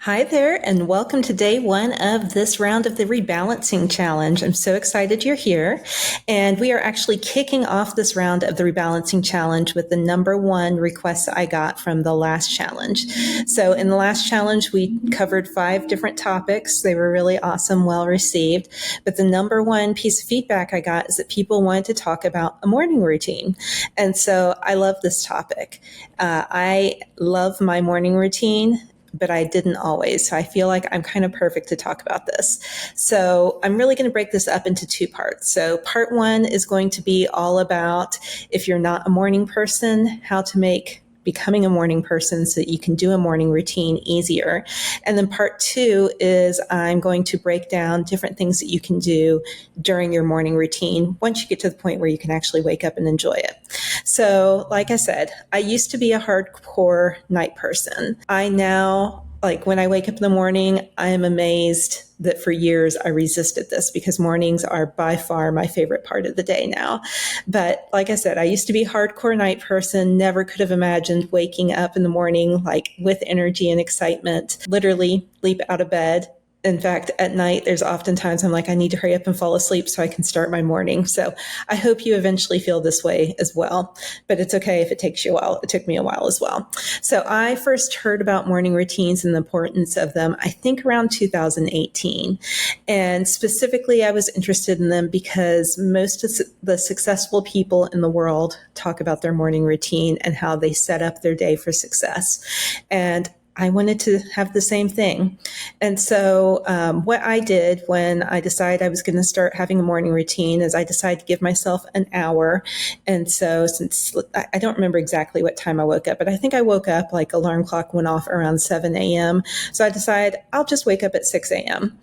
Hi there, and welcome to day one of this round of the Rebalancing Challenge. I'm so excited you're here. And we are actually kicking off this round of the Rebalancing Challenge with the number one request I got from the last challenge. So in the last challenge, we covered 5 different topics. They were really awesome, well received. But the number one piece of feedback I got is that people wanted to talk about a morning routine. And so I love this topic. I love my morning routine, but I didn't always. So I feel like I'm kind of perfect to talk about this. So I'm really going to break this up into 2 parts. So part 1 is going to be all about, if you're not a morning person, how to make becoming a morning person so that you can do a morning routine easier. And then part 2 is I'm going to break down different things that you can do during your morning routine once you get to the point where you can actually wake up and enjoy it. So like I said, I used to be a hardcore night person. I now, when I wake up in the morning, I am amazed that for years I resisted this because mornings are by far my favorite part of the day now. But like I said, I used to be a hardcore night person, never could have imagined waking up in the morning with energy and excitement, literally leap out of bed. In fact, at night, there's oftentimes I'm like, I need to hurry up and fall asleep so I can start my morning. So I hope you eventually feel this way as well, but it's okay if it takes you a while. It took me a while as well. So I first heard about morning routines and the importance of them, I think around 2018. And specifically, I was interested in them because most of the successful people in the world talk about their morning routine and how they set up their day for success. And I wanted to have the same thing. And so what I did when I decided I was going to start having a morning routine is I decided to give myself an hour. And so since I don't remember exactly what time I woke up, but I think I woke up alarm clock went off around 7 a.m. So I decided I'll just wake up at 6 a.m.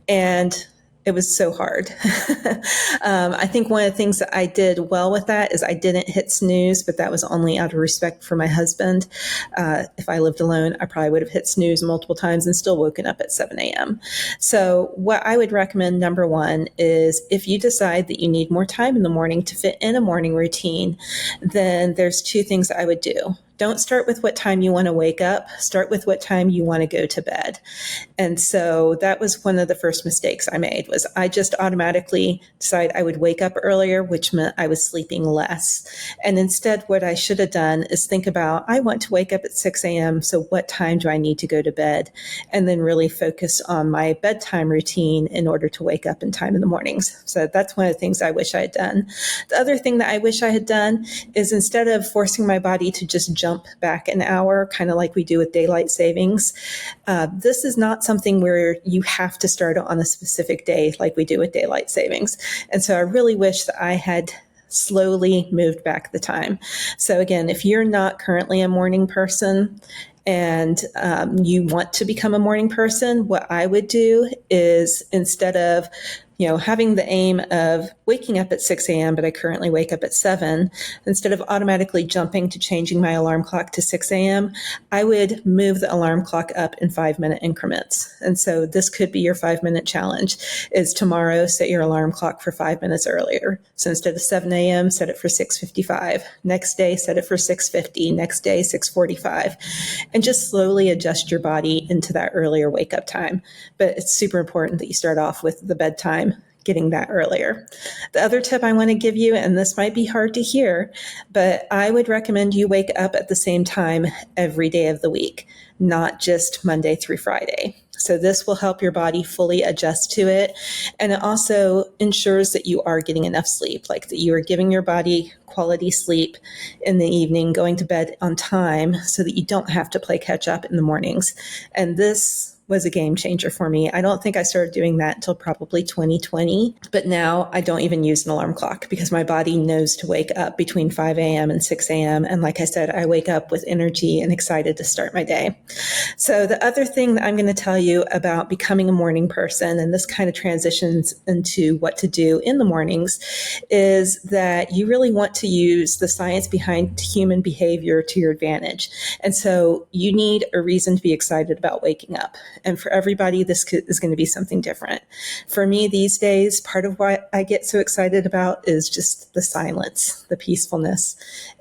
And it was so hard. I think one of the things that I did well with that is I didn't hit snooze, but that was only out of respect for my husband. If I lived alone, I probably would have hit snooze multiple times and still woken up at 7 a.m. So what I would recommend, number one, is if you decide that you need more time in the morning to fit in a morning routine, then there's 2 things I would do. Don't start with what time you want to wake up. Start with what time you want to go to bed. And so that was one of the first mistakes I made was I just automatically decided I would wake up earlier, which meant I was sleeping less. And instead, what I should have done is think about, I want to wake up at 6 a.m. So what time do I need to go to bed? And then really focus on my bedtime routine in order to wake up in time in the mornings. So that's one of the things I wish I had done. The other thing that I wish I had done is instead of forcing my body to just jump back an hour, kind of like we do with daylight savings. This is not something where you have to start on a specific day like we do with daylight savings. And so I really wish that I had slowly moved back the time. So again, if you're not currently a morning person and you want to become a morning person, what I would do is instead of having the aim of waking up at 6 a.m., but I currently wake up at 7, instead of automatically jumping to changing my alarm clock to 6 a.m., I would move the alarm clock up in 5-minute increments. And so this could be your 5-minute challenge is tomorrow, set your alarm clock for 5 minutes earlier. So instead of 7 a.m., set it for 6:55. Next day, set it for 6:50. Next day, 6:45. And just slowly adjust your body into that earlier wake up time. But it's super important that you start off with the bedtime, getting that earlier. The other tip I want to give you, and this might be hard to hear, but I would recommend you wake up at the same time every day of the week, not just Monday through Friday. So this will help your body fully adjust to it. And it also ensures that you are getting enough sleep, that you are giving your body quality sleep in the evening, going to bed on time so that you don't have to play catch up in the mornings. And this was a game changer for me. I don't think I started doing that until probably 2020, but now I don't even use an alarm clock because my body knows to wake up between 5 a.m. and 6 a.m. And like I said, I wake up with energy and excited to start my day. So the other thing that I'm going to tell you about becoming a morning person, and this kind of transitions into what to do in the mornings, is that you really want to use the science behind human behavior to your advantage. And so you need a reason to be excited about waking up. And for everybody, this is going to be something different. For me these days, part of what I get so excited about is just the silence, the peacefulness,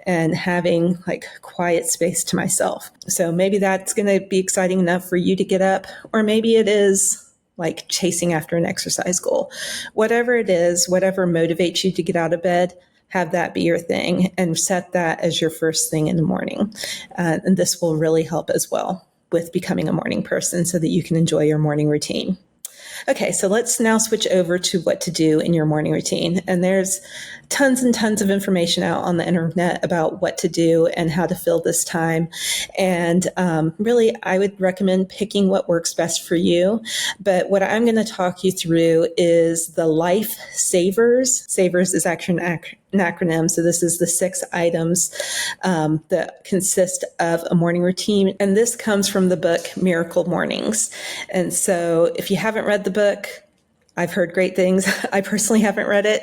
and having like quiet space to myself. So maybe that's going to be exciting enough for you to get up, or maybe it is like chasing after an exercise goal. Whatever it is, whatever motivates you to get out of bed, have that be your thing and set that as your first thing in the morning. And this will really help as well with becoming a morning person so that you can enjoy your morning routine. Okay, so let's now switch over to what to do in your morning routine. And there's tons and tons of information out on the internet about what to do and how to fill this time. And really, I would recommend picking what works best for you. But what I'm going to talk you through is the life SAVERS. SAVERS is actually an acronym. So this is the 6 items that consist of a morning routine. And this comes from the book Miracle Mornings. And so if you haven't read the book, I've heard great things. I personally haven't read it,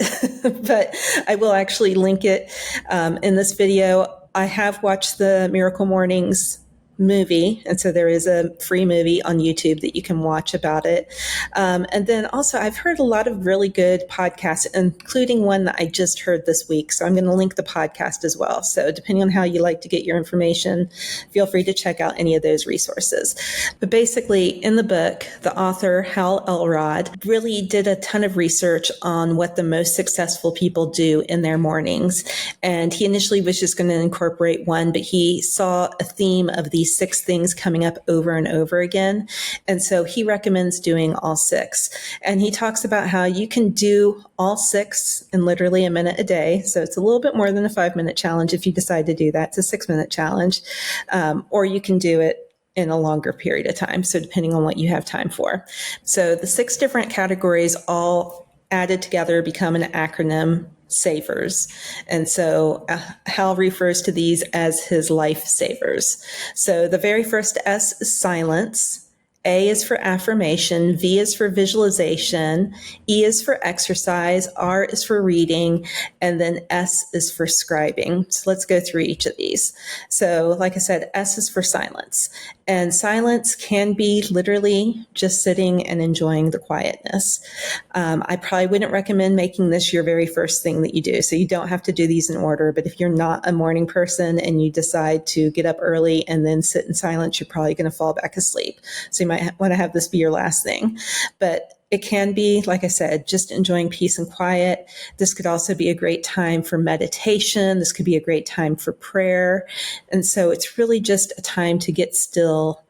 but I will actually link it in this video. I have watched the Miracle Mornings movie, and so there is a free movie on YouTube that you can watch about it. And then also I've heard a lot of really good podcasts, including one that I just heard this week. So I'm going to link the podcast as well. So depending on how you like to get your information, feel free to check out any of those resources. But basically in the book, the author, Hal Elrod, really did a ton of research on what the most successful people do in their mornings. And he initially was just going to incorporate one, but he saw a theme of these 6 things coming up over and over again. And so he recommends doing all 6. And he talks about how you can do all 6 in literally a minute a day. So it's a little bit more than a 5-minute challenge if you decide to do that. It's a 6-minute challenge. Or you can do it in a longer period of time. So depending on what you have time for. So the 6 different categories all added together become an acronym, SAVERS. And so Hal refers to these as his life savers. So the very first S is silence. A is for affirmation, V is for visualization, E is for exercise, R is for reading, and then S is for scribing. So let's go through each of these. So like I said, S is for silence. And silence can be literally just sitting and enjoying the quietness. I probably wouldn't recommend making this your very first thing that you do. So you don't have to do these in order, but if you're not a morning person and you decide to get up early and then sit in silence, you're probably going to fall back asleep. So you might want to have this be your last thing. But it can be, like I said, just enjoying peace and quiet. This could also be a great time for meditation. This could be a great time for prayer. And so it's really just a time to get still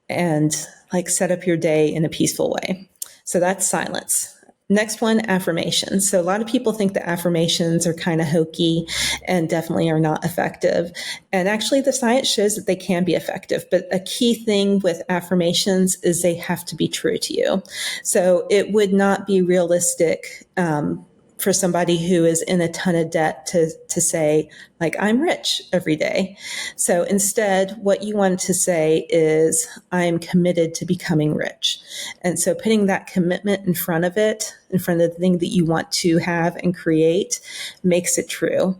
and like set up your day in a peaceful way. So that's silence. Next one, affirmations. So a lot of people think that affirmations are kind of hokey and definitely are not effective. And actually the science shows that they can be effective. But a key thing with affirmations is they have to be true to you. So it would not be realistic for somebody who is in a ton of debt to say, like, I'm rich every day. So instead, what you want to say is, I'm committed to becoming rich. And so putting that commitment in front of it, in front of the thing that you want to have and create, makes it true.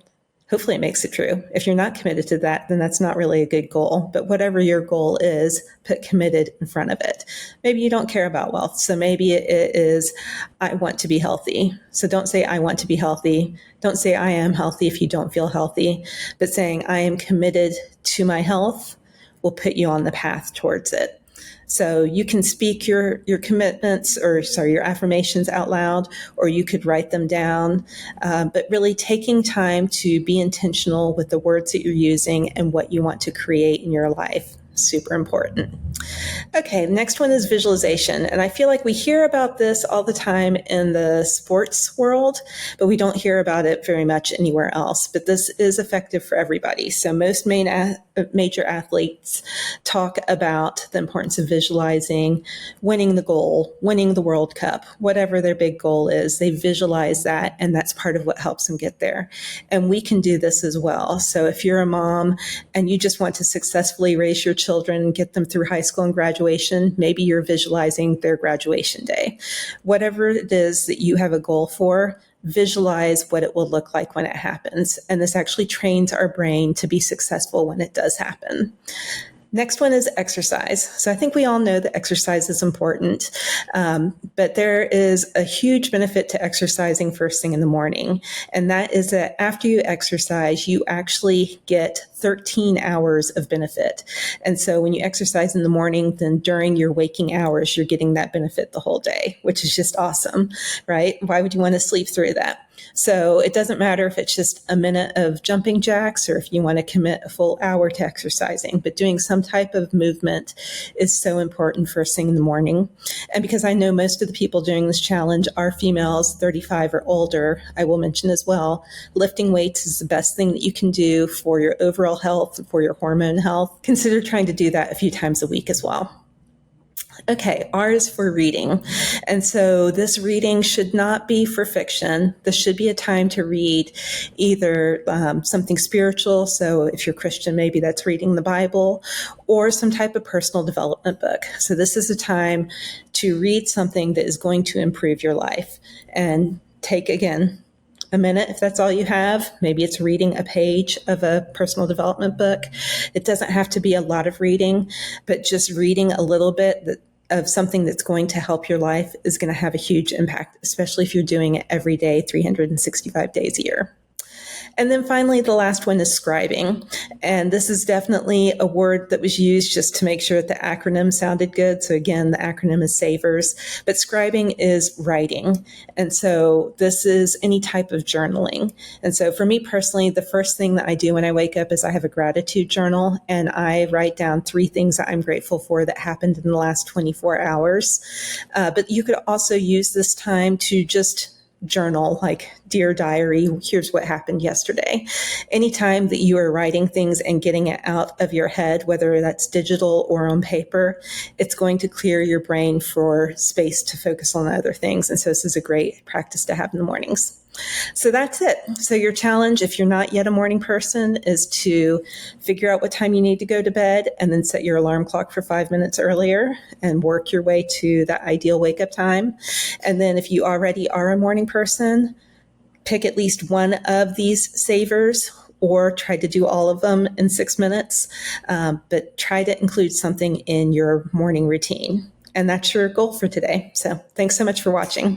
Hopefully it makes it true. If you're not committed to that, then that's not really a good goal. But whatever your goal is, put committed in front of it. Maybe you don't care about wealth. So maybe it is, I want to be healthy. So don't say I want to be healthy. Don't say I am healthy if you don't feel healthy. But saying I am committed to my health will put you on the path towards it. So you can speak your commitments your affirmations out loud, or you could write them down. But really taking time to be intentional with the words that you're using and what you want to create in your life. Super important. Okay, next one is visualization. And I feel like we hear about this all the time in the sports world, but we don't hear about it very much anywhere else. But this is effective for everybody. So most major athletes talk about the importance of visualizing, winning the goal, winning the World Cup, whatever their big goal is. They visualize that, and that's part of what helps them get there. And we can do this as well. So if you're a mom and you just want to successfully raise your children and get them through high school and graduation, maybe you're visualizing their graduation day. Whatever it is that you have a goal for, visualize what it will look like when it happens. And this actually trains our brain to be successful when it does happen. Next one is exercise. So I think we all know that exercise is important, but there is a huge benefit to exercising first thing in the morning. And that is that after you exercise, you actually get 13 hours of benefit. And so when you exercise in the morning, then during your waking hours, you're getting that benefit the whole day, which is just awesome, right? Why would you want to sleep through that? So it doesn't matter if it's just a minute of jumping jacks or if you want to commit a full hour to exercising, but doing some type of movement is so important first thing in the morning. And because I know most of the people doing this challenge are females 35 or older, I will mention as well, lifting weights is the best thing that you can do for your overall health, for your hormone health. Consider trying to do that a few times a week as well. Okay, R is for reading. And so this reading should not be for fiction. This should be a time to read either something spiritual. So if you're Christian, maybe that's reading the Bible, or some type of personal development book. So this is a time to read something that is going to improve your life. And take, again, a minute if that's all you have. Maybe it's reading a page of a personal development book. It doesn't have to be a lot of reading, but just reading a little bit of something that's going to help your life is going to have a huge impact, especially if you're doing it every day, 365 days a year. And then finally, the last one is scribing. And this is definitely a word that was used just to make sure that the acronym sounded good. So again, the acronym is SAVERS, but scribing is writing. And so this is any type of journaling. And so for me personally, the first thing that I do when I wake up is I have a gratitude journal and I write down 3 things that I'm grateful for that happened in the last 24 hours. But you could also use this time to just journal, like Dear Diary, here's what happened yesterday. Anytime that you are writing things and getting it out of your head, whether that's digital or on paper, it's going to clear your brain for space to focus on other things. And so this is a great practice to have in the mornings. So that's it. So your challenge, if you're not yet a morning person, is to figure out what time you need to go to bed and then set your alarm clock for 5 minutes earlier and work your way to that ideal wake up time. And then if you already are a morning person, pick at least one of these savers or try to do all of them in 6 minutes, but try to include something in your morning routine. And that's your goal for today. So thanks so much for watching.